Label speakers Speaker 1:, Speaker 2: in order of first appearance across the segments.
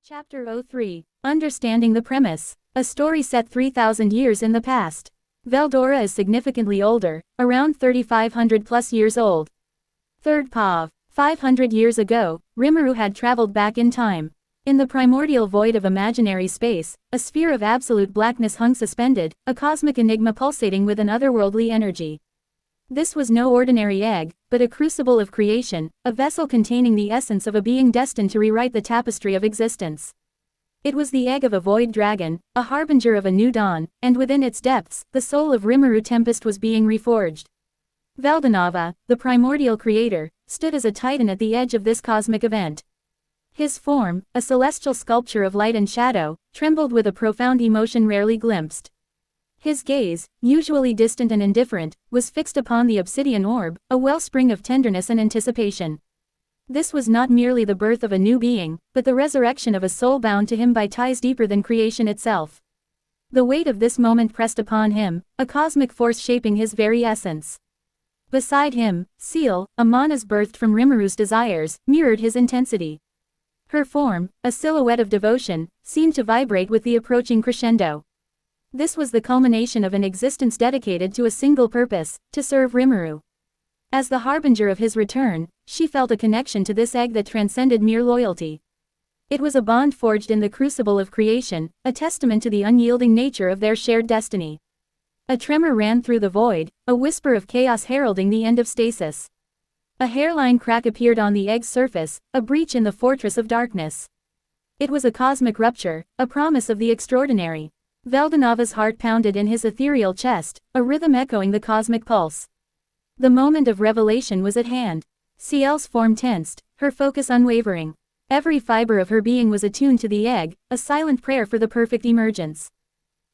Speaker 1: Chapter 03. Understanding the premise. A story set 3,000 years in the past. Veldora is significantly older, around 3,500 plus years old. Third Pav. 500 years ago, Rimmeru had traveled back in time. In the primordial void of imaginary space, a sphere of absolute blackness hung suspended, a cosmic enigma pulsating with an otherworldly energy. This was no ordinary egg, but a crucible of creation, a vessel containing the essence of a being destined to rewrite the tapestry of existence. It was the egg of a void dragon, a harbinger of a new dawn, and within its depths, the soul of Rimmeru Tempest was being reforged. Veldanava, the primordial creator, stood as a titan at the edge of this cosmic event. His form, a celestial sculpture of light and shadow, trembled with a profound emotion rarely glimpsed. His gaze, usually distant and indifferent, was fixed upon the obsidian orb, a wellspring of tenderness and anticipation. This was not merely the birth of a new being, but the resurrection of a soul bound to him by ties deeper than creation itself. The weight of this moment pressed upon him, a cosmic force shaping his very essence. Beside him, Seal, a manas birthed from Rimmeru's desires, mirrored his intensity. Her form, a silhouette of devotion, seemed to vibrate with the approaching crescendo. This was the culmination of an existence dedicated to a single purpose, to serve Rimmeru. As the harbinger of his return, she felt a connection to this egg that transcended mere loyalty. It was a bond forged in the crucible of creation, a testament to the unyielding nature of their shared destiny. A tremor ran through the void, a whisper of chaos heralding the end of stasis. A hairline crack appeared on the egg's surface, a breach in the fortress of darkness. It was a cosmic rupture, a promise of the extraordinary. Veldanava's heart pounded in his ethereal chest, a rhythm echoing the cosmic pulse. The moment of revelation was at hand. Ciel's form tensed, her focus unwavering. Every fiber of her being was attuned to the egg, a silent prayer for the perfect emergence.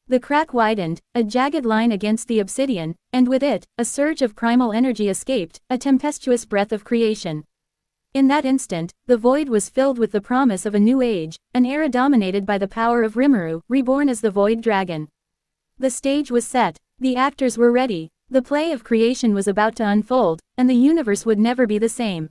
Speaker 1: The crack widened, a jagged line against the obsidian, and with it, a surge of primal energy escaped, a tempestuous breath of creation. In that instant, the void was filled with the promise of a new age, an era dominated by the power of Rimmeru, reborn as the Void Dragon. The stage was set, the actors were ready, the play of creation was about to unfold, and the universe would never be the same.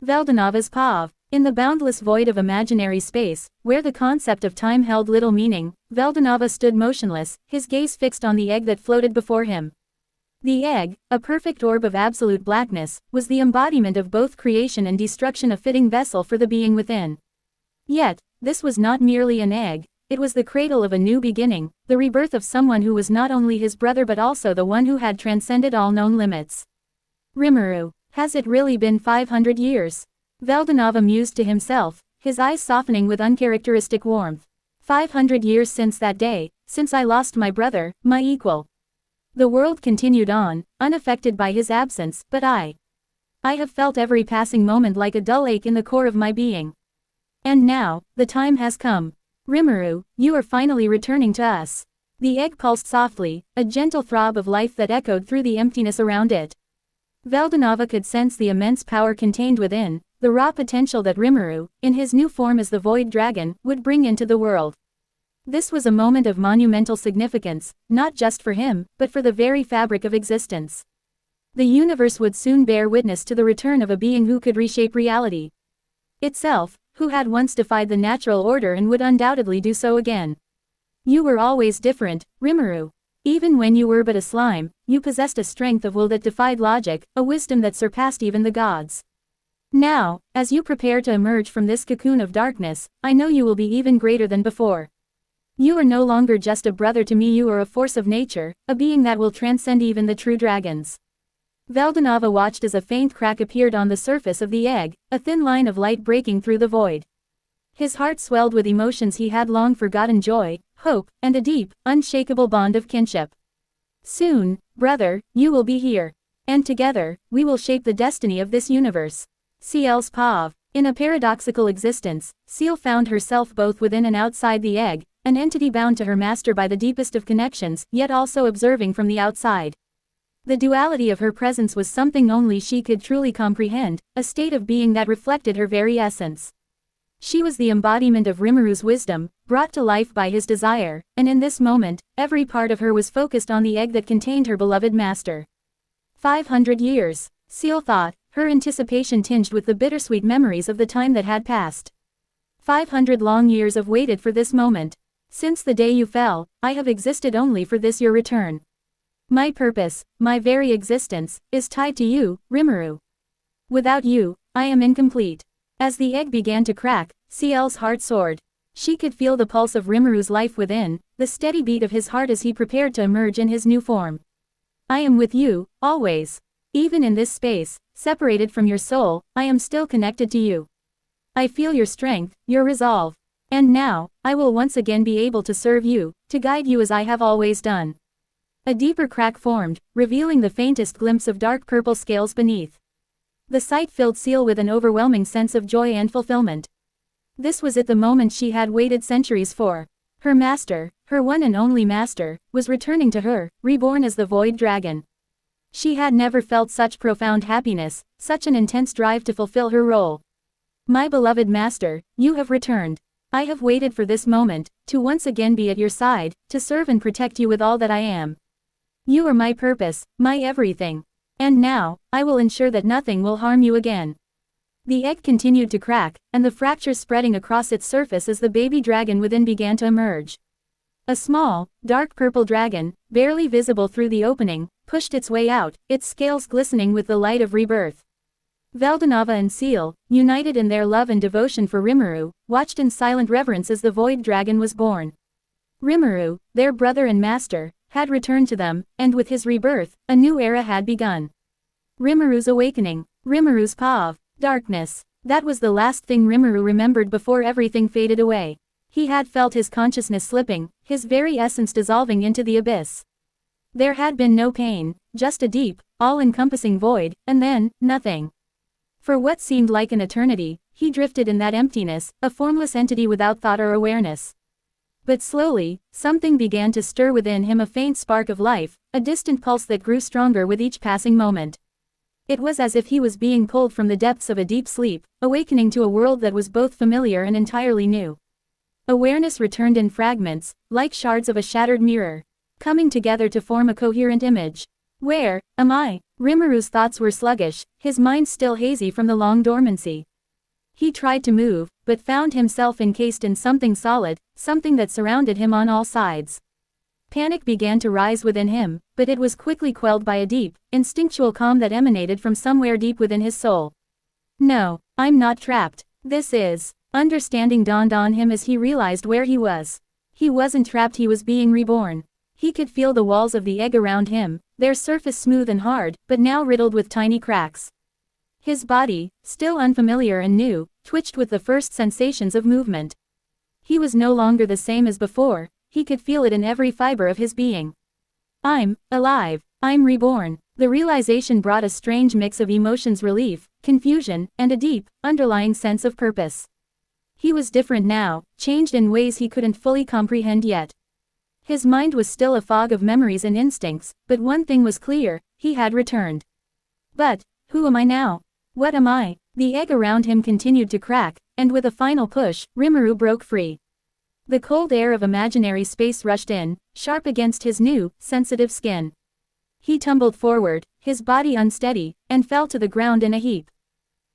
Speaker 1: Veldanava's Pav. In the boundless void of imaginary space, where the concept of time held little meaning, Veldanava stood motionless, his gaze fixed on the egg that floated before him. The egg, a perfect orb of absolute blackness, was the embodiment of both creation and destruction, a fitting vessel for the being within. Yet, this was not merely an egg, it was the cradle of a new beginning, the rebirth of someone who was not only his brother but also the one who had transcended all known limits. Rimmeru, has it really been 500 years? Veldanava mused to himself, his eyes softening with uncharacteristic warmth. 500 years since that day, since I lost my brother, my equal. The world continued on, unaffected by his absence, but I have felt every passing moment like a dull ache in the core of my being. And now, the time has come. Rimmeru, you are finally returning to us. The egg pulsed softly, a gentle throb of life that echoed through the emptiness around it. Veldanava could sense the immense power contained within, the raw potential that Rimmeru, in his new form as the Void Dragon, would bring into the world. This was a moment of monumental significance, not just for him, but for the very fabric of existence. The universe would soon bear witness to the return of a being who could reshape reality itself, who had once defied the natural order and would undoubtedly do so again. You were always different, Rimmeru. Even when you were but a slime, you possessed a strength of will that defied logic, a wisdom that surpassed even the gods. Now, as you prepare to emerge from this cocoon of darkness, I know you will be even greater than before. You are no longer just a brother to me, you are a force of nature, a being that will transcend even the true dragons. Veldanava watched as a faint crack appeared on the surface of the egg, a thin line of light breaking through the void. His heart swelled with emotions he had long forgotten: joy, hope, and a deep, unshakable bond of kinship. Soon, brother, you will be here. And together, we will shape the destiny of this universe. Ciel's Pav. In a paradoxical existence, Ciel found herself both within and outside the egg, an entity bound to her master by the deepest of connections, yet also observing from the outside. The duality of her presence was something only she could truly comprehend, a state of being that reflected her very essence. She was the embodiment of Rimmeru's wisdom, brought to life by his desire, and in this moment, every part of her was focused on the egg that contained her beloved master. 500 years, Ciel thought, her anticipation tinged with the bittersweet memories of the time that had passed. 500 long years have waited for this moment. Since the day you fell, I have existed only for this your return. My purpose, my very existence, is tied to you, Rimmeru. Without you, I am incomplete. As the egg began to crack, Ciel's heart soared. She could feel the pulse of Rimmeru's life within, the steady beat of his heart as he prepared to emerge in his new form. I am with you, always. Even in this space, separated from your soul, I am still connected to you. I feel your strength, your resolve. And now, I will once again be able to serve you, to guide you as I have always done. A deeper crack formed, revealing the faintest glimpse of dark purple scales beneath. The sight filled Ciel with an overwhelming sense of joy and fulfillment. This was it, the moment she had waited centuries for. Her master, her one and only master, was returning to her, reborn as the Void Dragon. She had never felt such profound happiness, such an intense drive to fulfill her role. My beloved master, you have returned. I have waited for this moment, to once again be at your side, to serve and protect you with all that I am. You are my purpose, my everything. And now, I will ensure that nothing will harm you again. The egg continued to crack, and the fractures spreading across its surface as the baby dragon within began to emerge. A small, dark purple dragon, barely visible through the opening, pushed its way out, its scales glistening with the light of rebirth. Veldanava and Ciel, united in their love and devotion for Rimmeru, watched in silent reverence as the Void Dragon was born. Rimmeru, their brother and master, had returned to them, and with his rebirth, a new era had begun. Rimmeru's awakening, Rimmeru's path, darkness. That was the last thing Rimmeru remembered before everything faded away. He had felt his consciousness slipping, his very essence dissolving into the abyss. There had been no pain, just a deep, all-encompassing void, and then, nothing. For what seemed like an eternity, he drifted in that emptiness, a formless entity without thought or awareness. But slowly, something began to stir within him, a faint spark of life, a distant pulse that grew stronger with each passing moment. It was as if he was being pulled from the depths of a deep sleep, awakening to a world that was both familiar and entirely new. Awareness returned in fragments, like shards of a shattered mirror, coming together to form a coherent image. Where am I? Rimmeru's thoughts were sluggish, his mind still hazy from the long dormancy. He tried to move, but found himself encased in something solid, something that surrounded him on all sides. Panic began to rise within him, but it was quickly quelled by a deep, instinctual calm that emanated from somewhere deep within his soul. No, I'm not trapped. This is. Understanding dawned on him as he realized where he was. He wasn't trapped, he was being reborn. He could feel the walls of the egg around him, their surface smooth and hard, but now riddled with tiny cracks. His body, still unfamiliar and new, twitched with the first sensations of movement. He was no longer the same as before, he could feel it in every fiber of his being. I'm alive, I'm reborn. The realization brought a strange mix of emotions: relief, confusion, and a deep, underlying sense of purpose. He was different now, changed in ways he couldn't fully comprehend yet. His mind was still a fog of memories and instincts, but one thing was clear: he had returned. But, who am I now? What am I? The egg around him continued to crack, and with a final push, Rimmeru broke free. The cold air of imaginary space rushed in, sharp against his new, sensitive skin. He tumbled forward, his body unsteady, and fell to the ground in a heap.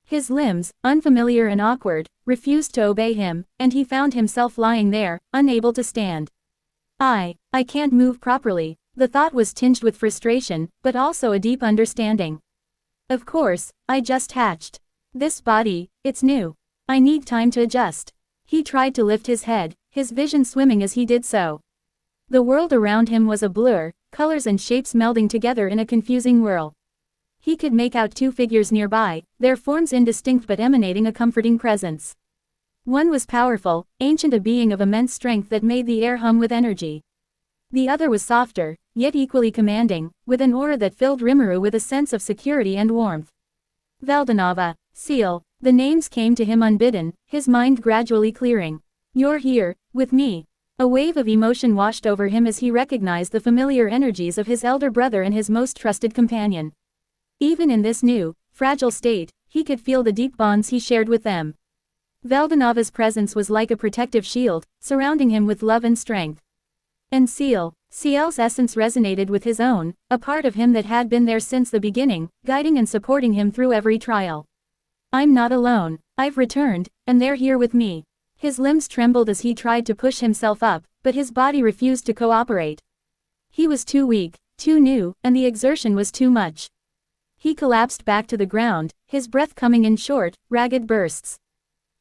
Speaker 1: His limbs, unfamiliar and awkward, refused to obey him, and he found himself lying there, unable to stand. I can't move properly. The thought was tinged with frustration, but also a deep understanding. Of course, I just hatched. This body, it's new. I need time to adjust. He tried to lift his head, his vision swimming as he did so. The world around him was a blur, colors and shapes melding together in a confusing whirl. He could make out two figures nearby, their forms indistinct but emanating a comforting presence. One was powerful, ancient, a being of immense strength that made the air hum with energy. The other was softer, yet equally commanding, with an aura that filled Rimmeru with a sense of security and warmth. Veldanava, Ciel, the names came to him unbidden, his mind gradually clearing. You're here, with me. A wave of emotion washed over him as he recognized the familiar energies of his elder brother and his most trusted companion. Even in this new, fragile state, he could feel the deep bonds he shared with them. Veldanava's presence was like a protective shield, surrounding him with love and strength. And Ciel's essence resonated with his own, a part of him that had been there since the beginning, guiding and supporting him through every trial. I'm not alone. I've returned, and they're here with me. His limbs trembled as he tried to push himself up, but his body refused to cooperate. He was too weak, too new, and the exertion was too much. He collapsed back to the ground, his breath coming in short, ragged bursts.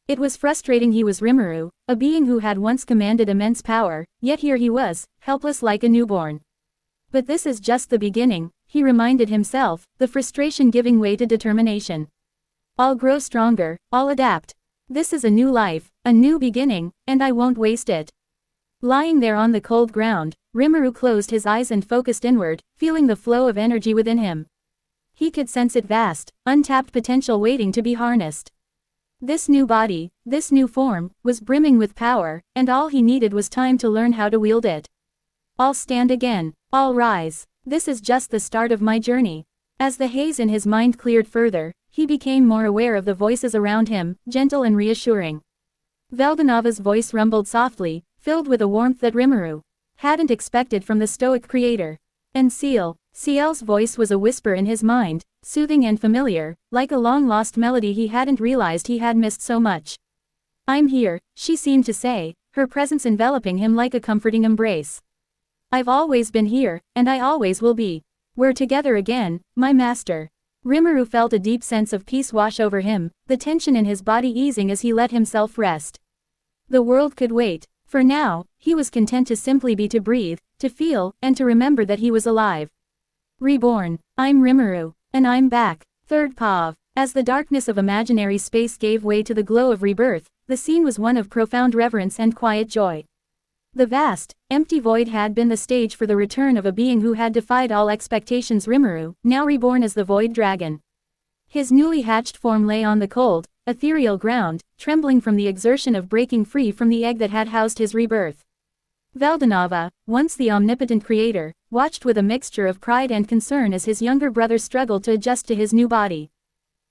Speaker 1: It was frustrating. He was Rimmeru, a being who had once commanded immense power, yet here he was, helpless like a newborn. But this is just the beginning, he reminded himself, the frustration giving way to determination. I'll grow stronger, I'll adapt. This is a new life, a new beginning, and I won't waste it. Lying there on the cold ground, Rimmeru closed his eyes and focused inward, feeling the flow of energy within him. He could sense it vast, untapped potential waiting to be harnessed. This new body, this new form, was brimming with power, and all he needed was time to learn how to wield it. I'll stand again, I'll rise, this is just the start of my journey. As the haze in his mind cleared further, he became more aware of the voices around him, gentle and reassuring. Veldanova's voice rumbled softly, filled with a warmth that Rimmeru hadn't expected from the stoic creator. And Ciel's voice was a whisper in his mind, soothing and familiar, like a long-lost melody he hadn't realized he had missed so much. I'm here, she seemed to say, her presence enveloping him like a comforting embrace. I've always been here, and I always will be. We're together again, my master. Rimmeru felt a deep sense of peace wash over him, the tension in his body easing as he let himself rest. The world could wait. For now, he was content to simply be, to breathe, to feel, and to remember that he was alive. Reborn. I'm Rimmeru. And I'm back. Third POV. As the darkness of imaginary space gave way to the glow of rebirth, the scene was one of profound reverence and quiet joy. The vast, empty void had been the stage for the return of a being who had defied all expectations. Rimmeru, now reborn as the Void Dragon. His newly hatched form lay on the cold, ethereal ground, trembling from the exertion of breaking free from the egg that had housed his rebirth. Veldanova, once the omnipotent creator, watched with a mixture of pride and concern as his younger brother struggled to adjust to his new body.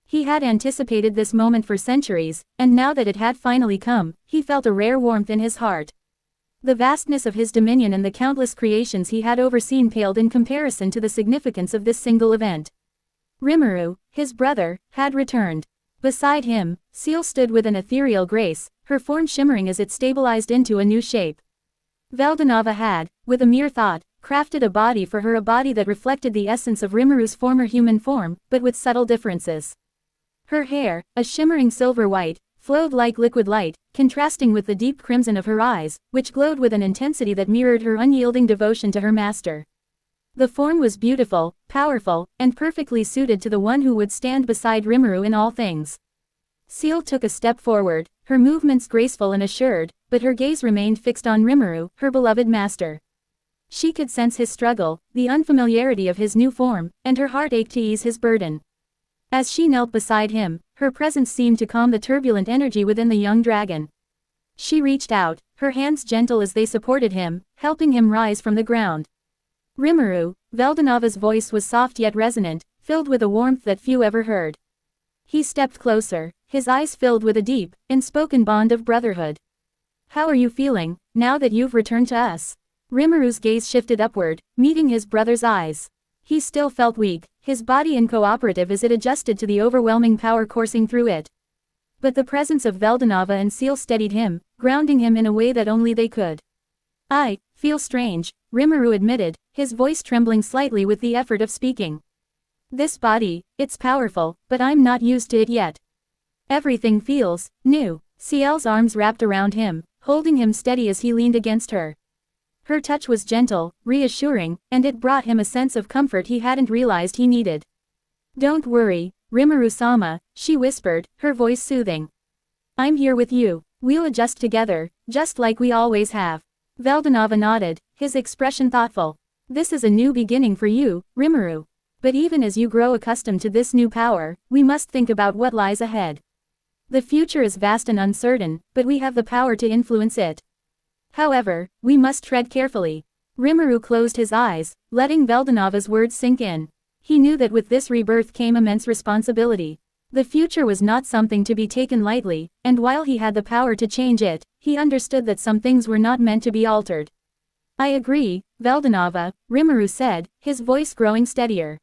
Speaker 1: He had anticipated this moment for centuries, and now that it had finally come, he felt a rare warmth in his heart. The vastness of his dominion and the countless creations he had overseen paled in comparison to the significance of this single event. Rimmeru, his brother, had returned. Beside him, Ciel stood with an ethereal grace, her form shimmering as it stabilized into a new shape. Veldanova had, with a mere thought, crafted a body for her, a body that reflected the essence of Rimmeru's former human form, but with subtle differences. Her hair, a shimmering silver white, flowed like liquid light, contrasting with the deep crimson of her eyes, which glowed with an intensity that mirrored her unyielding devotion to her master. The form was beautiful, powerful, and perfectly suited to the one who would stand beside Rimmeru in all things. Ciel took a step forward, her movements graceful and assured, but her gaze remained fixed on Rimmeru, her beloved master. She could sense his struggle, the unfamiliarity of his new form, and her heart ached to ease his burden. As she knelt beside him, her presence seemed to calm the turbulent energy within the young dragon. She reached out, her hands gentle as they supported him, helping him rise from the ground. Rimmeru, Veldanova's voice was soft yet resonant, filled with a warmth that few ever heard. He stepped closer, his eyes filled with a deep, unspoken bond of brotherhood. How are you feeling, now that you've returned to us? Rimmeru's gaze shifted upward, meeting his brother's eyes. He still felt weak, his body incooperative as it adjusted to the overwhelming power coursing through it. But the presence of Veldanova and Ciel steadied him, grounding him in a way that only they could. I feel strange, Rimmeru admitted, his voice trembling slightly with the effort of speaking. This body, it's powerful, but I'm not used to it yet. Everything feels new. Ciel's arms wrapped around him, holding him steady as he leaned against her. Her touch was gentle, reassuring, and it brought him a sense of comfort he hadn't realized he needed. Don't worry, Rimmeru-sama, she whispered, her voice soothing. I'm here with you. We'll adjust together, just like we always have. Veldanova nodded, his expression thoughtful. This is a new beginning for you, Rimmeru. But even as you grow accustomed to this new power, we must think about what lies ahead. The future is vast and uncertain, but we have the power to influence it. However, we must tread carefully. Rimmeru closed his eyes, letting Veldanova's words sink in. He knew that with this rebirth came immense responsibility. The future was not something to be taken lightly, and while he had the power to change it, he understood that some things were not meant to be altered. I agree, Veldanova, Rimmeru said, his voice growing steadier.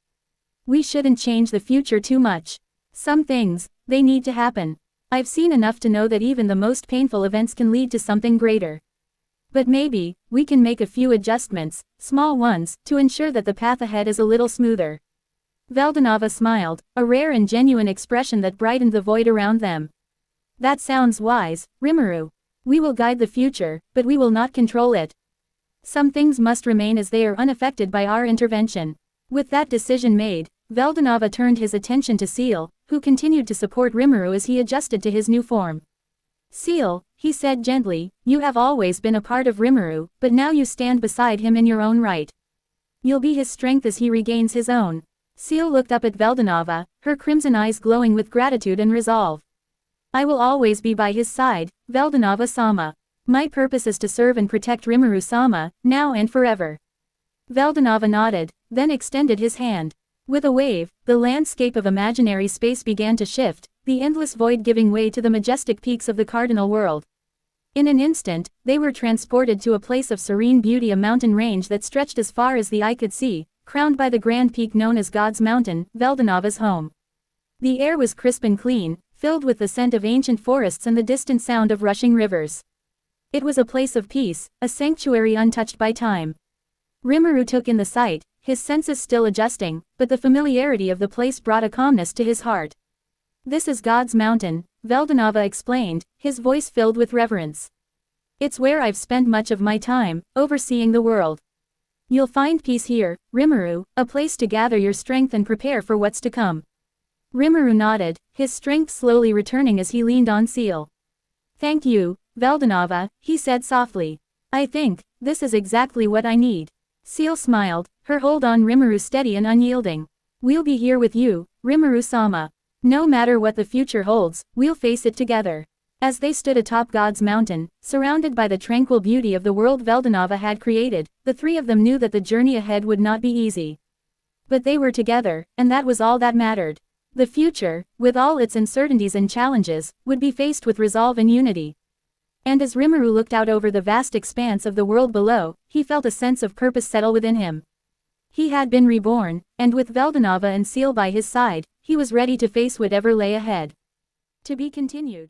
Speaker 1: We shouldn't change the future too much. Some things, they need to happen. I've seen enough to know that even the most painful events can lead to something greater. But maybe, we can make a few adjustments, small ones, to ensure that the path ahead is a little smoother. Veldanava smiled, a rare and genuine expression that brightened the void around them. That sounds wise, Rimmeru. We will guide the future, but we will not control it. Some things must remain as they are unaffected by our intervention. With that decision made, Veldanava turned his attention to Seal, who continued to support Rimmeru as he adjusted to his new form. Seal, he said gently, you have always been a part of Rimmeru, but now you stand beside him in your own right. You'll be his strength as he regains his own. Seal looked up at Veldanava, her crimson eyes glowing with gratitude and resolve. I will always be by his side, Veldanava-sama. My purpose is to serve and protect Rimmeru-sama, now and forever. Veldanava nodded, then extended his hand. With a wave, the landscape of imaginary space began to shift, the endless void giving way to the majestic peaks of the cardinal world. In an instant, they were transported to a place of serene beauty, a mountain range that stretched as far as the eye could see, crowned by the grand peak known as God's Mountain, Veldanava's home. The air was crisp and clean, filled with the scent of ancient forests and the distant sound of rushing rivers. It was a place of peace, a sanctuary untouched by time. Rimmeru took in the sight, his senses still adjusting, but the familiarity of the place brought a calmness to his heart. This is God's Mountain, Veldanava explained, his voice filled with reverence. It's where I've spent much of my time, overseeing the world. You'll find peace here, Rimmeru, a place to gather your strength and prepare for what's to come. Rimmeru nodded, his strength slowly returning as he leaned on Seal. Thank you, Veldanava, he said softly. I think, this is exactly what I need. Seal smiled, her hold on Rimmeru steady and unyielding. We'll be here with you, Rimmeru-sama. No matter what the future holds, we'll face it together. As they stood atop God's Mountain, surrounded by the tranquil beauty of the world Veldanava had created, the three of them knew that the journey ahead would not be easy. But they were together, and that was all that mattered. The future, with all its uncertainties and challenges, would be faced with resolve and unity. And as Rimmeru looked out over the vast expanse of the world below, he felt a sense of purpose settle within him. He had been reborn, and with Veldanava and Seal by his side, he was ready to face whatever lay ahead. To be continued.